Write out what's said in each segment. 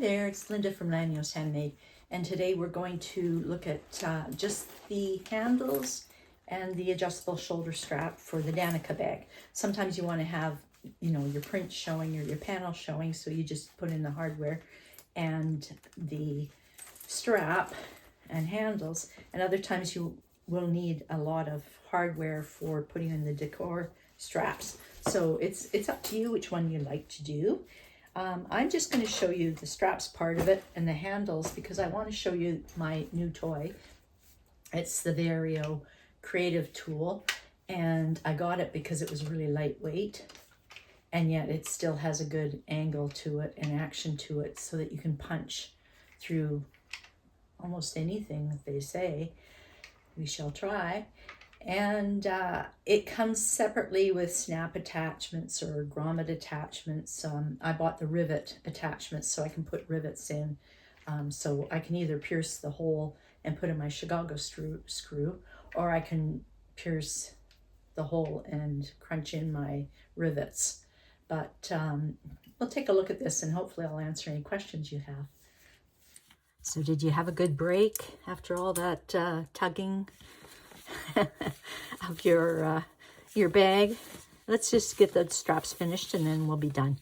there, it's Linda from Lányos Handmade, and today we're going to look at just the handles and the adjustable shoulder strap for the Danika bag. Sometimes you want to have, you know, your print showing or your panel showing, so you just put in the hardware and the strap and handles, and other times you will need a lot of hardware for putting in the decor straps. So it's up to you which one you like to do. I'm just going to show you the straps part of it and the handles because I want to show you my new toy. It's the Vario Creative Tool, and I got it because it was really lightweight, and yet it still has a good angle to it and action to it so that you can punch through almost anything that they say. We shall try. And it comes separately with snap attachments or grommet attachments. I bought the rivet attachments so I can put rivets in. So I can either pierce the hole and put in my Chicago screw, or I can pierce the hole and crunch in my rivets. But we'll take a look at this and hopefully I'll answer any questions you have. So did you have a good break after all that tugging of your bag? Let's just get the straps finished and then we'll be done.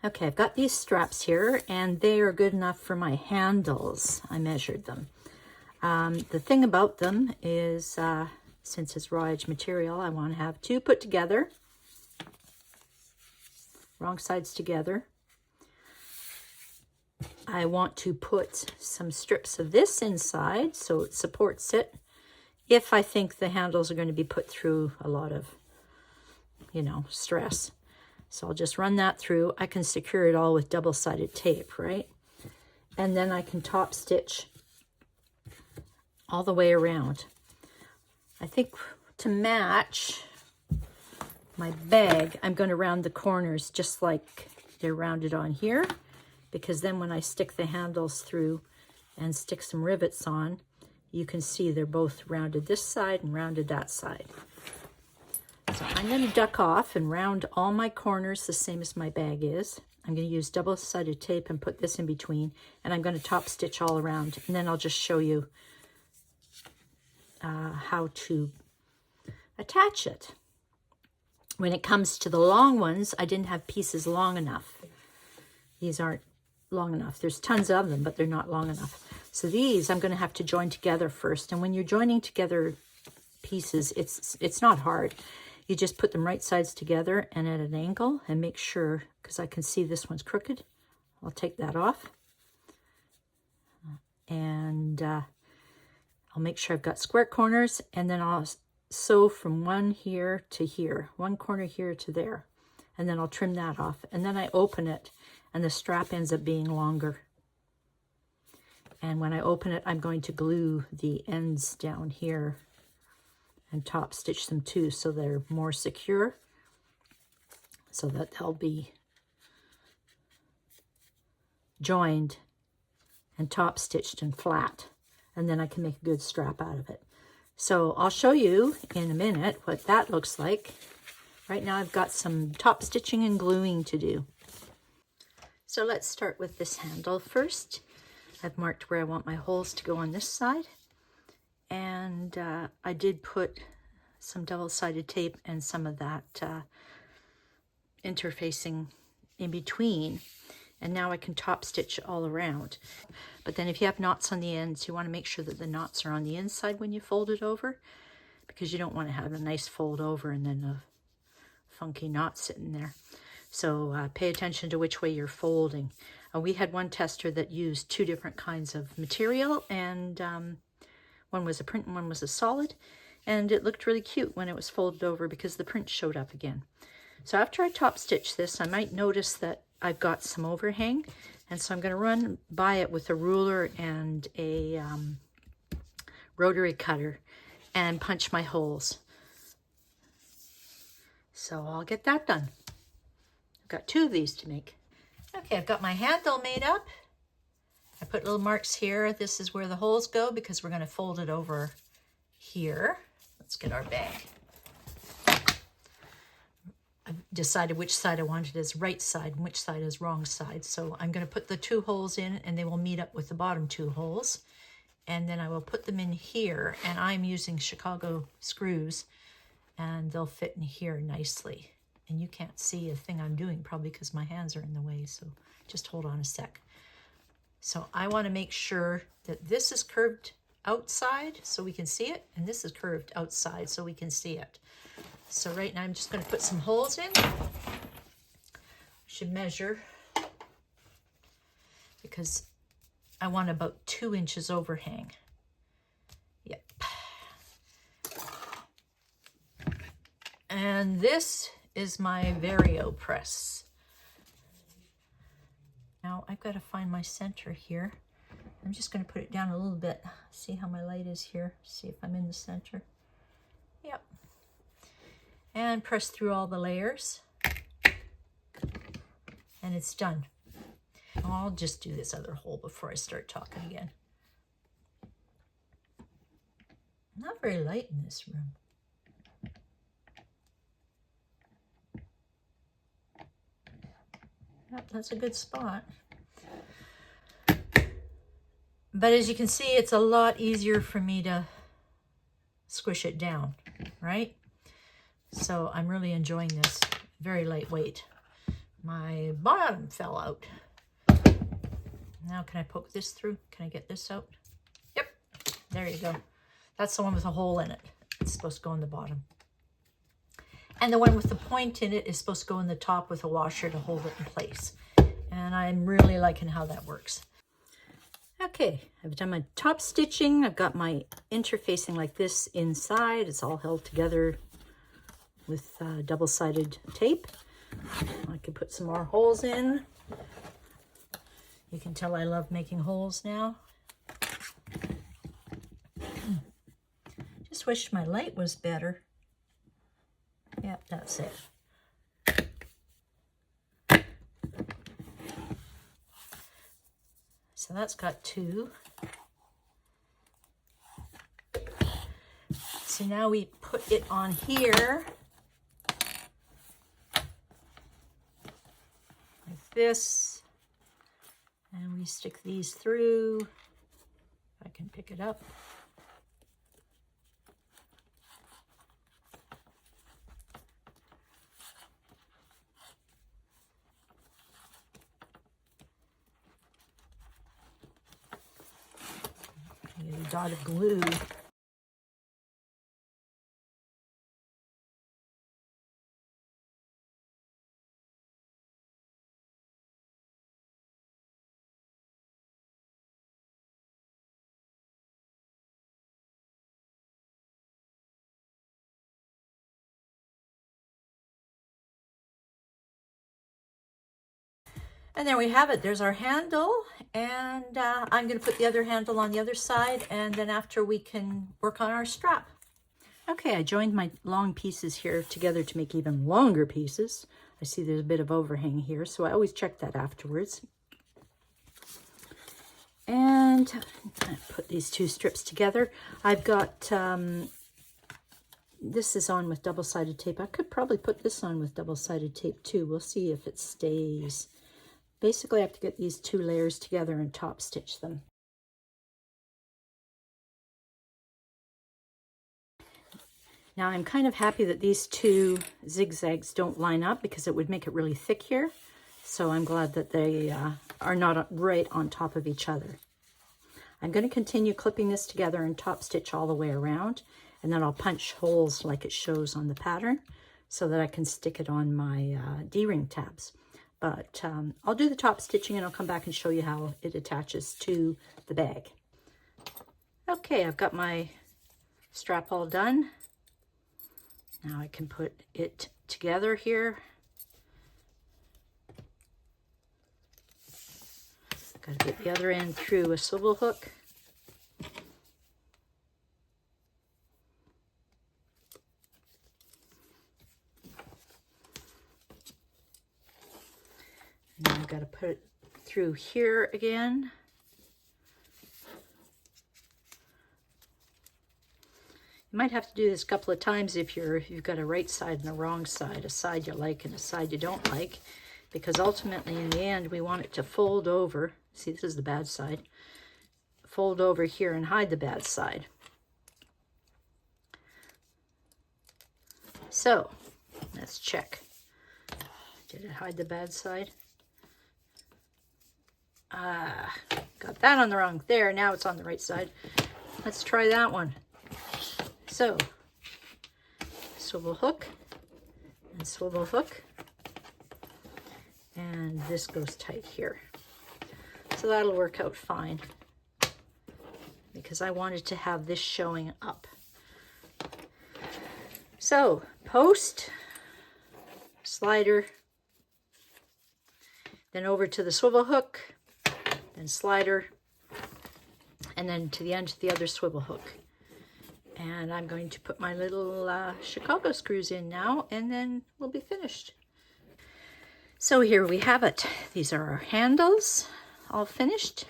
Okay, I've got these straps here and they are good enough for my handles. I measured them. The thing about them is, since it's raw edge material, I want to have two put together, wrong sides together. I want to put some strips of this inside so it supports it if I think the handles are going to be put through a lot of, you know, stress. So I'll just run that through. I can secure it all with double-sided tape, right? And then I can top stitch all the way around. I think to match my bag, I'm going to round the corners just like they're rounded on here, because then when I stick the handles through and stick some rivets on, you can see they're both rounded this side and rounded that side. So I'm going to duck off and round all my corners the same as my bag is. I'm going to use double-sided tape and put this in between, and I'm going to top stitch all around, and then I'll just show you how to attach it. When it comes to the long ones, I didn't have pieces long enough. These aren't long enough. There's tons of them, but they're not long enough. So these I'm going to have to join together first. And when you're joining together pieces, it's not hard. You just put them right sides together and at an angle and make sure, because I can see this one's crooked. I'll take that off. And I'll make sure I've got square corners, and then I'll sew from one here to here, one corner here to there. And then I'll trim that off. And then I open it and the strap ends up being longer. And when I open it, I'm going to glue the ends down here and top stitch them too so they're more secure, so that they'll be joined and top stitched and flat. And then I can make a good strap out of it. So I'll show you in a minute what that looks like. Right now I've got some top stitching and gluing to do. So let's start with this handle first. I've marked where I want my holes to go on this side. And I did put some double-sided tape and some of that interfacing in between. And now I can top stitch all around. But then if you have knots on the ends, you want to make sure that the knots are on the inside when you fold it over, because you don't want to have a nice fold over and then a funky knot sitting there. So pay attention to which way you're folding. We had one tester that used two different kinds of material, and one was a print and one was a solid, and it looked really cute when it was folded over because the print showed up again. So after I top stitch this, I might notice that I've got some overhang, and so I'm going to run by it with a ruler and a rotary cutter and punch my holes. So I'll get that done. I've got two of these to make. Okay, I've got my handle made up. I put little marks here. This is where the holes go because we're going to fold it over here. Let's get our bag. I've decided which side I wanted as right side and which side is wrong side. So I'm going to put the 2 holes in, and they will meet up with the bottom 2 holes. And then I will put them in here, and I'm using Chicago screws, and they'll fit in here nicely. And you can't see a thing I'm doing probably because my hands are in the way, so just hold on a sec. So I want to make sure that this is curved outside so we can see it, and this is curved outside so we can see it. So right now I'm just going to put some holes in. Should measure because I want about 2 inches overhang. Yep. And this is my Vario press. Now I've got to find my center here. I'm just going to put it down a little bit. See how my light is here. See if I'm in the center. Yep. And press through all the layers. And it's done. I'll just do this other hole before I start talking again. Not very light in this room. Yep, that's a good spot. But as you can see, it's a lot easier for me to squish it down, right? So I'm really enjoying this. Very lightweight. My bottom fell out. Now can I poke this through? Can I get this out? Yep, there you go. That's the one with a hole in it. It's supposed to go in the bottom. And the one with the point in it is supposed to go in the top with a washer to hold it in place. And I'm really liking how that works. Okay, I've done my top stitching. I've got my interfacing like this inside. It's all held together with double-sided tape. I could put some more holes in. You can tell I love making holes now. Just wish my light was better. Yep, that's it. So that's got 2. So now we put it on here. Like this. And we stick these through. I can pick it up. Get a dot of glue. And there we have it. There's our handle, and I'm going to put the other handle on the other side, and then after we can work on our strap. Okay, I joined my long pieces here together to make even longer pieces. I see there's a bit of overhang here, so I always check that afterwards. And I put these 2 strips together. I've got, this is on with double-sided tape. I could probably put this on with double-sided tape too. We'll see if it stays. Basically, I have to get these 2 layers together and top stitch them. Now I'm kind of happy that these 2 zigzags don't line up because it would make it really thick here. So I'm glad that they are not right on top of each other. I'm going to continue clipping this together and top stitch all the way around, and then I'll punch holes like it shows on the pattern so that I can stick it on my D-ring tabs. But I'll do the top stitching and I'll come back and show you how it attaches to the bag. Okay, I've got my strap all done. Now I can put it together here. Got to get the other end through a swivel hook. And then I've got to put it through here again. You might have to do this a couple of times if you've got a right side and a wrong side, a side you like and a side you don't like, because ultimately in the end we want it to fold over. See, this is the bad side. Fold over here and hide the bad side. So let's check. Did it hide the bad side? Got that on the wrong. There, now it's on the right side. Let's try that one. So, swivel hook and swivel hook. And this goes tight here. So that'll work out fine, because I wanted to have this showing up. So, post, slider, then over to the swivel hook, then slider, and then to the end of the other swivel hook. And I'm going to put my little Chicago screws in now, and then we'll be finished. So here we have it. These are our handles, all finished,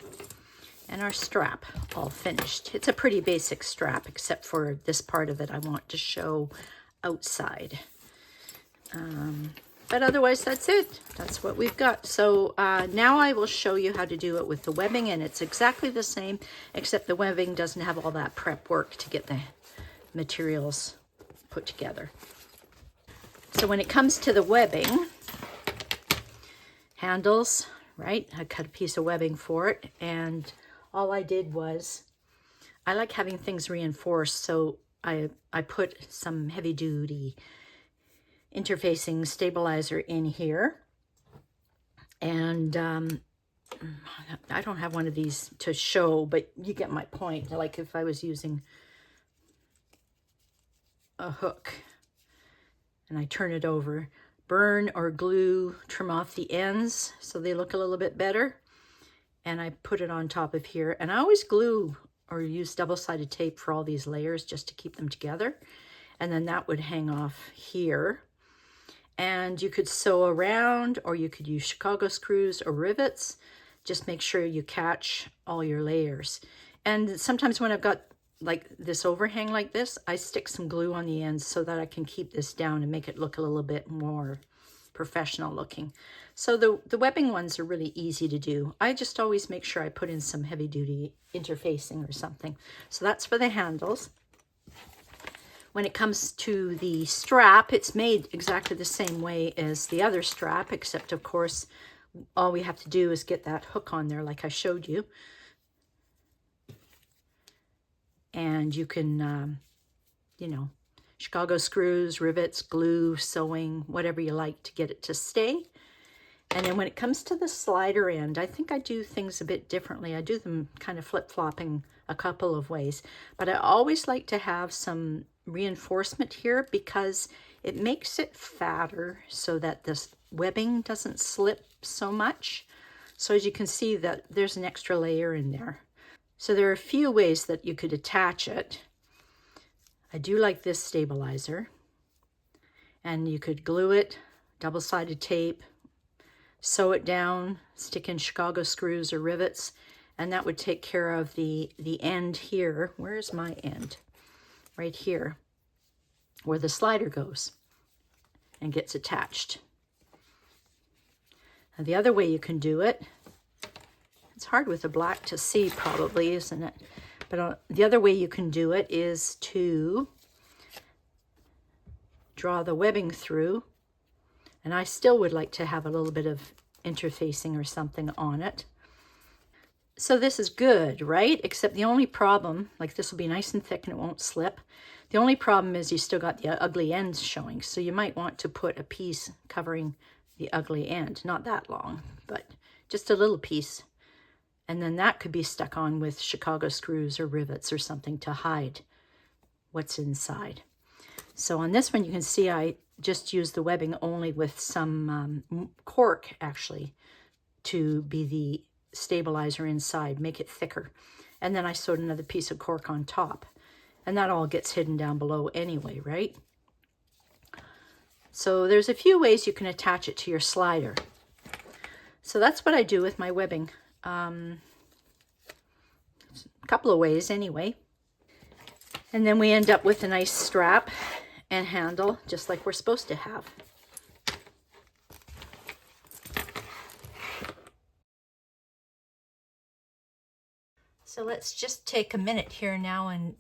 and our strap, all finished. It's a pretty basic strap, except for this part of it I want to show outside. But otherwise, that's it. That's what we've got. So now I will show you how to do it with the webbing, and it's exactly the same, except the webbing doesn't have all that prep work to get the materials put together. So when it comes to the webbing, handles, right? I cut a piece of webbing for it, and all I did was, I like having things reinforced, so I put some heavy-duty interfacing stabilizer in here. And I don't have one of these to show, but you get my point. Like if I was using a hook and I turn it over, burn or glue, trim off the ends so they look a little bit better, and I put it on top of here. And I always glue or use double-sided tape for all these layers just to keep them together, and then that would hang off here. And you could sew around, or you could use Chicago screws or rivets. Just make sure you catch all your layers. And sometimes when I've got like this overhang like this, I stick some glue on the ends so that I can keep this down and make it look a little bit more professional looking. So the webbing ones are really easy to do. I just always make sure I put in some heavy duty interfacing or something. So that's for the handles. When it comes to the strap, it's made exactly the same way as the other strap, except of course, all we have to do is get that hook on there like I showed you. And you can, you know, Chicago screws, rivets, glue, sewing, whatever you like to get it to stay. And then when it comes to the slider end, I think I do things a bit differently. I do them kind of flip-flopping a couple of ways. But I always like to have some reinforcement here because it makes it fatter so that this webbing doesn't slip so much. So as you can see, that there's an extra layer in there. So there are a few ways that you could attach it. I do like this stabilizer, and you could glue it, double-sided tape, sew it down, stick in Chicago screws or rivets, and that would take care of the end here. Where's my end? Right here, where the slider goes and gets attached. Now the other way you can do it, it's hard with the black to see probably, isn't it? But the other way you can do it is to draw the webbing through, and I still would like to have a little bit of interfacing or something on it. So this is good, right? Except the only problem, like this will be nice and thick and it won't slip. The only problem is you still got the ugly ends showing. So you might want to put a piece covering the ugly end. Not that long, but just a little piece. And then that could be stuck on with Chicago screws or rivets or something to hide what's inside. So on this one, you can see I just used the webbing only with some cork, actually, to be the stabilizer inside, make it thicker. And then I sewed another piece of cork on top. And that all gets hidden down below anyway, right? So there's a few ways you can attach it to your slider. So that's what I do with my webbing. A couple of ways anyway. And then we end up with a nice strap and handle, just like we're supposed to have. So let's just take a minute here now and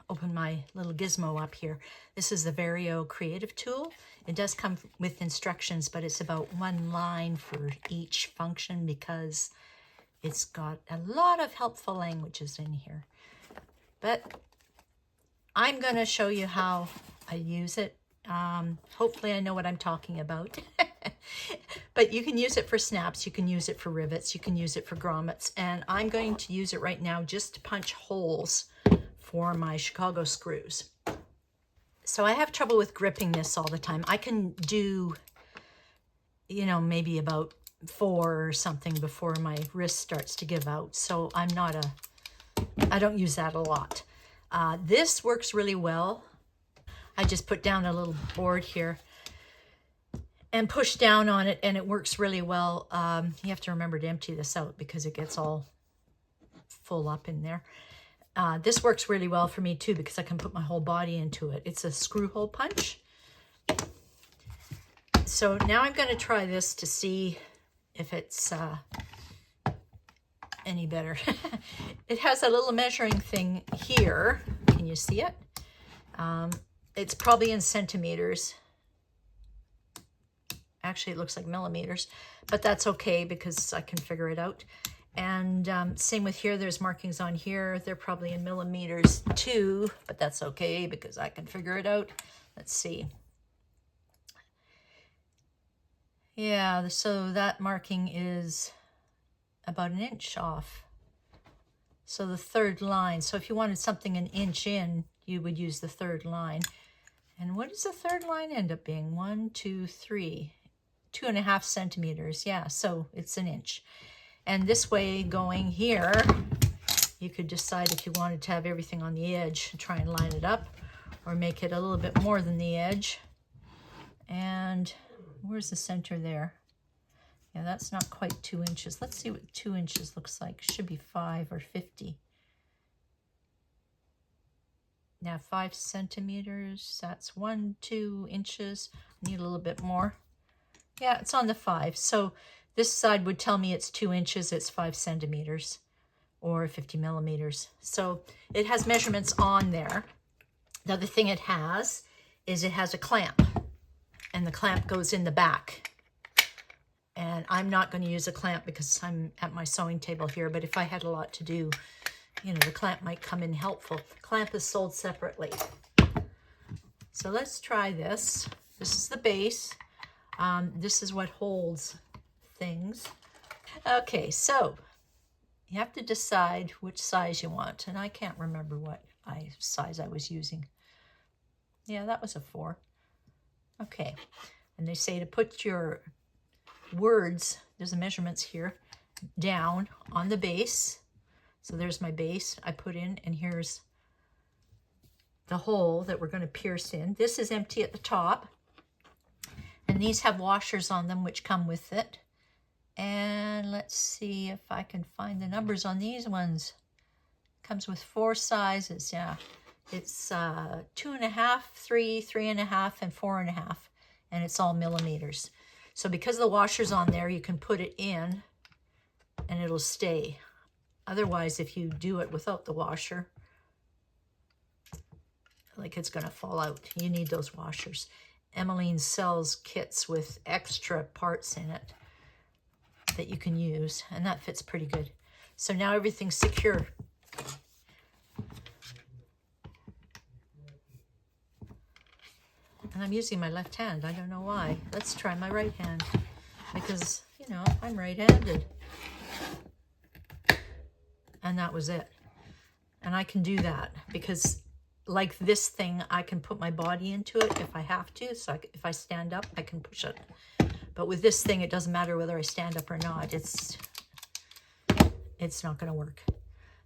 open my little gizmo up here. This is the Vario Creative Tool. It does come with instructions, but it's about one line for each function because it's got a lot of helpful languages in here. But I'm going to show you how I use it. Hopefully I know what I'm talking about. But you can use it for snaps, you can use it for rivets, you can use it for grommets, and I'm going to use it right now just to punch holes for my Chicago screws. So I have trouble with gripping this all the time. I can do, you know, maybe about 4 or something before my wrist starts to give out. So I don't use that a lot. This works really well. I just put down a little board here and push down on it, and it works really well. You have to remember to empty this out because it gets all full up in there. This works really well for me too because I can put my whole body into it. It's a screw hole punch. So now I'm going to try this to see if it's any better. It has a little measuring thing here. Can you see it? It's probably in centimeters. Actually, it looks like millimeters, but that's okay because I can figure it out. And same with here, there's markings on here. They're probably in millimeters too, but that's okay because I can figure it out. Let's see. Yeah, so that marking is about 1 inch off. So the third line. So if you wanted something 1 inch in, you would use the third line. And what does the third line end up being? 1, 2, 3. 2.5 centimeters. Yeah, so it's 1 inch. And this way going here, you could decide if you wanted to have everything on the edge and try and line it up, or make it a little bit more than the edge. And where's the center there? Yeah, that's not quite 2 inches. Let's see what 2 inches looks like. Should be 5 or 50. Now 5 centimeters, that's 1, 2 inches. I need a little bit more. Yeah, it's on the 5. So this side would tell me it's 2 inches, it's 5 centimeters or 50 millimeters. So it has measurements on there. The other thing it has is it has a clamp, and the clamp goes in the back. And I'm not going to use a clamp because I'm at my sewing table here, but if I had a lot to do, you know, the clamp might come in helpful. The clamp is sold separately. So let's try this. This is the base. This is what holds things. Okay, so you have to decide which size you want, and I can't remember what size I was using. Yeah, that was a 4. Okay, and they say to put your words, there's the measurements here, down on the base. So there's my base I put in, and here's the hole that we're going to pierce in. This is empty at the top. And these have washers on them, which come with it. And let's see if I can find the numbers on these ones. Comes with 4 sizes, yeah. It's 2.5, 3, 3.5, and 4.5. And it's all millimeters. So because the washer's on there, you can put it in and it'll stay. Otherwise, if you do it without the washer, like it's going to fall out. You need those washers. Emmaline sells kits with extra parts in it that you can use, and that fits pretty good. So now everything's secure. And I'm using my left hand. I don't know why. Let's try my right hand because, you know, I'm right-handed. And that was it. And I can do that because like this thing, I can put my body into it if I have to. So if I stand up, I can push it. But with this thing, it doesn't matter whether I stand up or not. It's not going to work.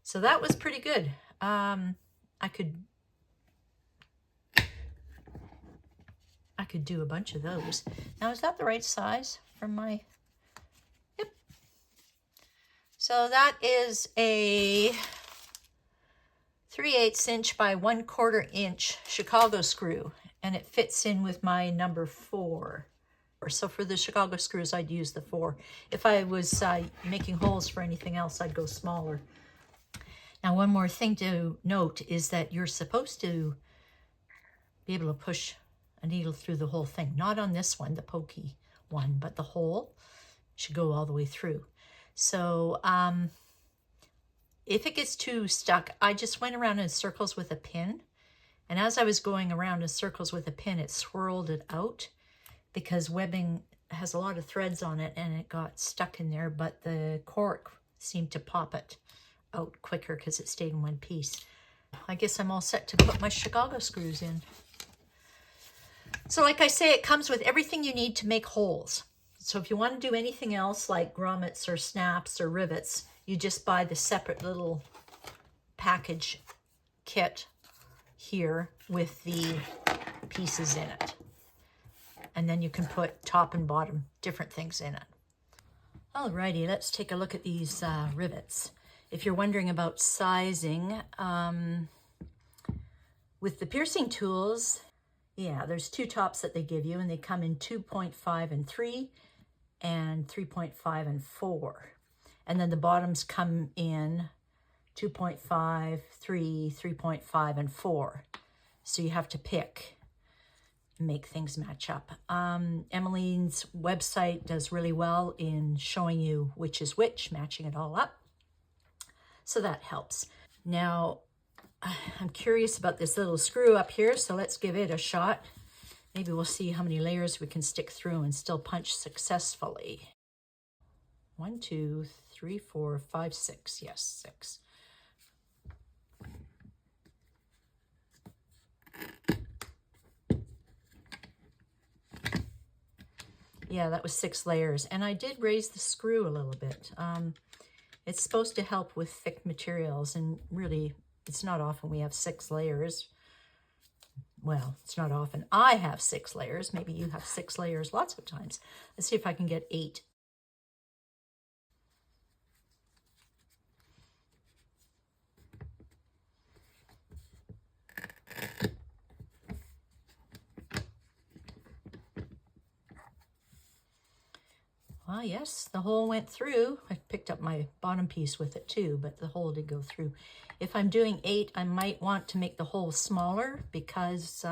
So that was pretty good. I could do a bunch of those. Now, is that the right size for my... Yep. So that is a 3/8 inch by 1/4 inch Chicago screw, and it fits in with my number 4. So for the Chicago screws, I'd use the 4. If I was making holes for anything else, I'd go smaller. Now, one more thing to note is that you're supposed to be able to push a needle through the whole thing. Not on this one, the pokey one, but the hole should go all the way through. So if it gets too stuck, I just went around in circles with a pin. And as I was going around in circles with a pin, it swirled it out because webbing has a lot of threads on it and it got stuck in there, but the cork seemed to pop it out quicker because it stayed in one piece. I guess I'm all set to put my Chicago screws in. So like I say, it comes with everything you need to make holes. So if you want to do anything else like grommets or snaps or rivets, you just buy the separate little package kit here with the pieces in it. And then you can put top and bottom different things in it. Alrighty, let's take a look at these rivets. If you're wondering about sizing, with the piercing tools, yeah, there's 2 tops that they give you, and they come in 2.5 and 3 and 3.5 and 4. And then the bottoms come in 2.5, 3, 3.5, and 4. So you have to pick and make things match up. Emmaline's website does really well in showing you which is which, matching it all up. So that helps. Now, I'm curious about this little screw up here, so let's give it a shot. Maybe we'll see how many layers we can stick through and still punch successfully. 1, 2, 3, 4, 5, 6. Yes, 6. Yeah, that was 6 layers. And I did raise the screw a little bit. It's supposed to help with thick materials, and really, it's not often we have 6 layers. Well, it's not often I have 6 layers. Maybe you have 6 layers lots of times. Let's see if I can get 8. Well, yes, the hole went through. I picked up my bottom piece with it too, but the hole did go through. If I'm doing 8, I might want to make the hole smaller because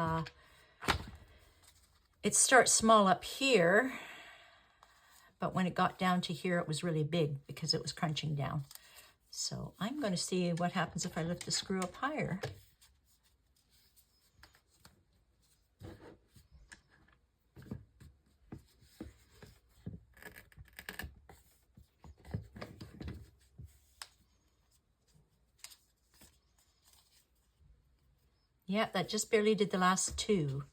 it starts small up here, but when it got down to here, it was really big because it was crunching down. So I'm going to see what happens if I lift the screw up higher. Yeah, that just barely did the last 2.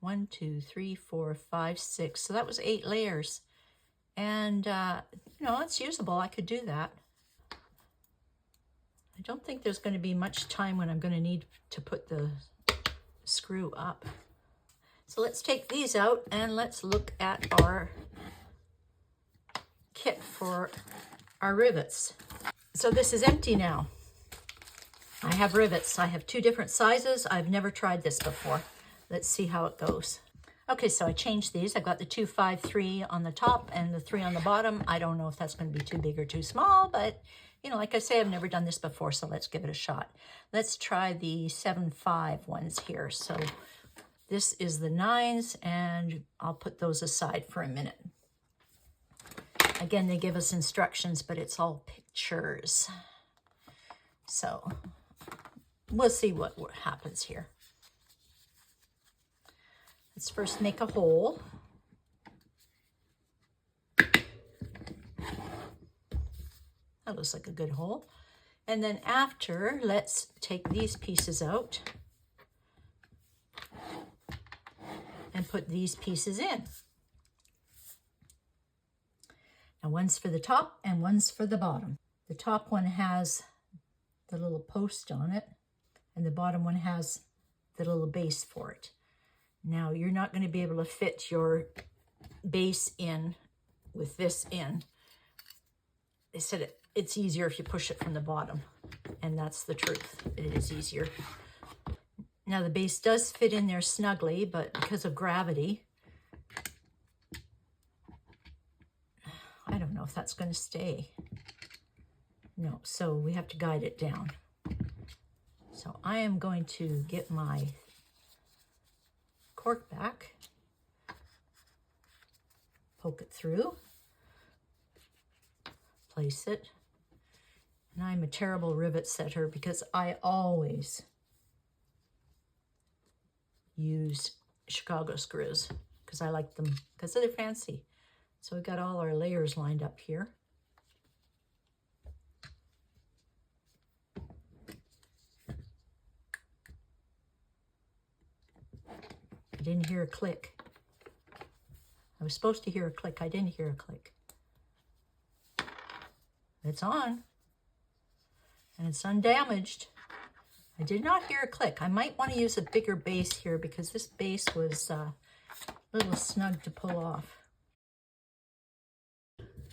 1, 2, 3, 4, 5, 6. So that was 8 layers. And, you know, it's usable. I could do that. I don't think there's going to be much time when I'm going to need to put the screw up. So let's take these out and let's look at our kit for our rivets. So this is empty now. I have rivets. I have 2 different sizes. I've never tried this before. Let's see how it goes. Okay, so I changed these. I've got the 2, 5, 3 on the top and the 3 on the bottom. I don't know if that's going to be too big or too small, but you know, like I say, I've never done this before, so let's give it a shot. Let's try the 7, 5 ones here. So this is the 9s, and I'll put those aside for a minute. Again, they give us instructions, but it's all pictures. So we'll see what happens here. Let's first make a hole. That looks like a good hole. And then after, let's take these pieces out and put these pieces in. Now one's for the top and one's for the bottom. The top one has the little post on it, and the bottom one has the little base for it. Now you're not going to be able to fit your base in with this in. They said it's easier if you push it from the bottom. And that's the truth. It is easier. Now the base does fit in there snugly, but because of gravity, I don't know if that's going to stay. No, so we have to guide it down. So I am going to get my cork back, poke it through, place it. And I'm a terrible rivet setter because I always use Chicago screws because I like them because they're fancy. So we got all our layers lined up here. I didn't hear a click. I was supposed to hear a click. I didn't hear a click. It's on. And it's undamaged. I did not hear a click. I might want to use a bigger base here because this base was a little snug to pull off.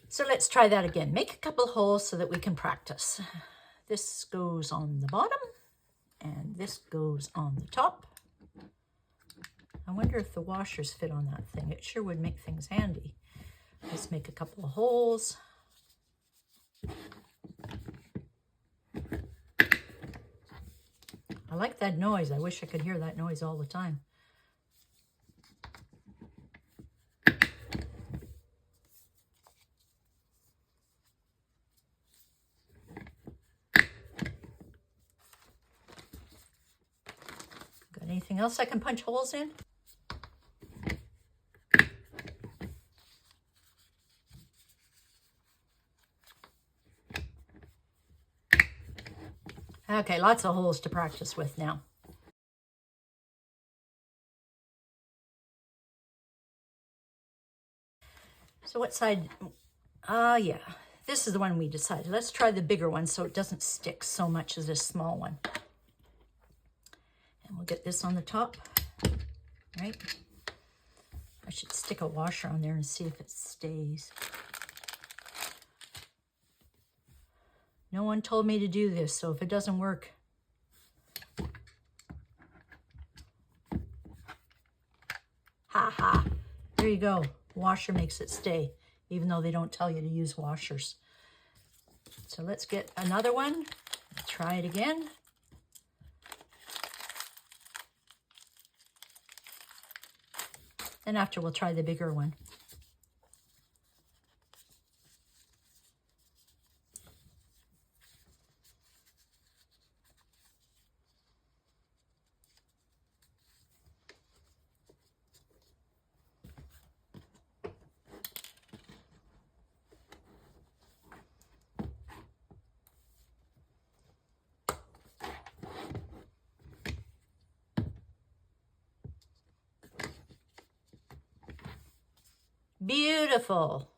So let's try that again. Make a couple holes so that we can practice. This goes on the bottom and this goes on the top. I wonder if the washers fit on that thing. It sure would make things handy. Let's make a couple of holes. I like that noise. I wish I could hear that noise all the time. Got anything else I can punch holes in? Okay, lots of holes to practice with now. So what side? Yeah, this is the one we decided. Let's try the bigger one so it doesn't stick so much as this small one. And we'll get this on the top, right? I should stick a washer on there and see if it stays. No one told me to do this, so if it doesn't work, ha ha, there you go. Washer makes it stay, even though they don't tell you to use washers. So let's get another one, try it again. Then after we'll try the bigger one. Beautiful.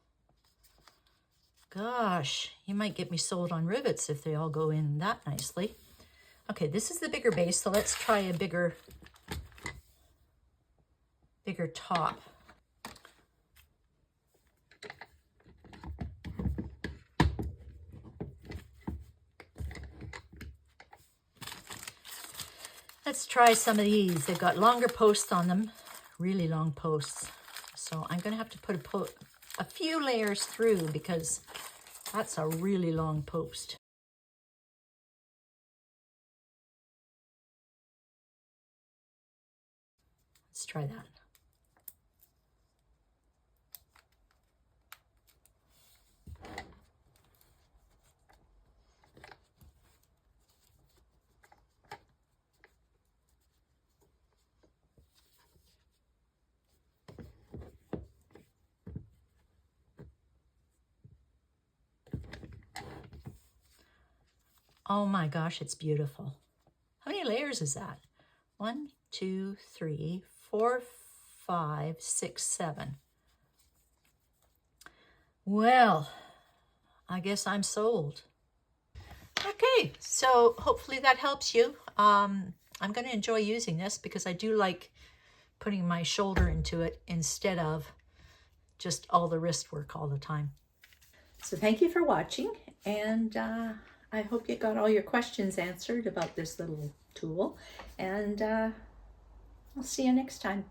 Gosh, you might get me sold on rivets if they all go in that nicely. Okay, this is the bigger base, so let's try a bigger top. Let's try some of these. They've got longer posts on them, really long posts. So I'm going to have to put a few layers through because that's a really long post. Let's try that. Oh my gosh, it's beautiful. How many layers is that? 1, 2, 3, 4, 5, 6, 7. Well, I guess I'm sold. Okay, so hopefully that helps you. I'm going to enjoy using this because I do like putting my shoulder into it instead of just all the wrist work all the time. So thank you for watching, And I hope you got all your questions answered about this little tool. And I'll see you next time.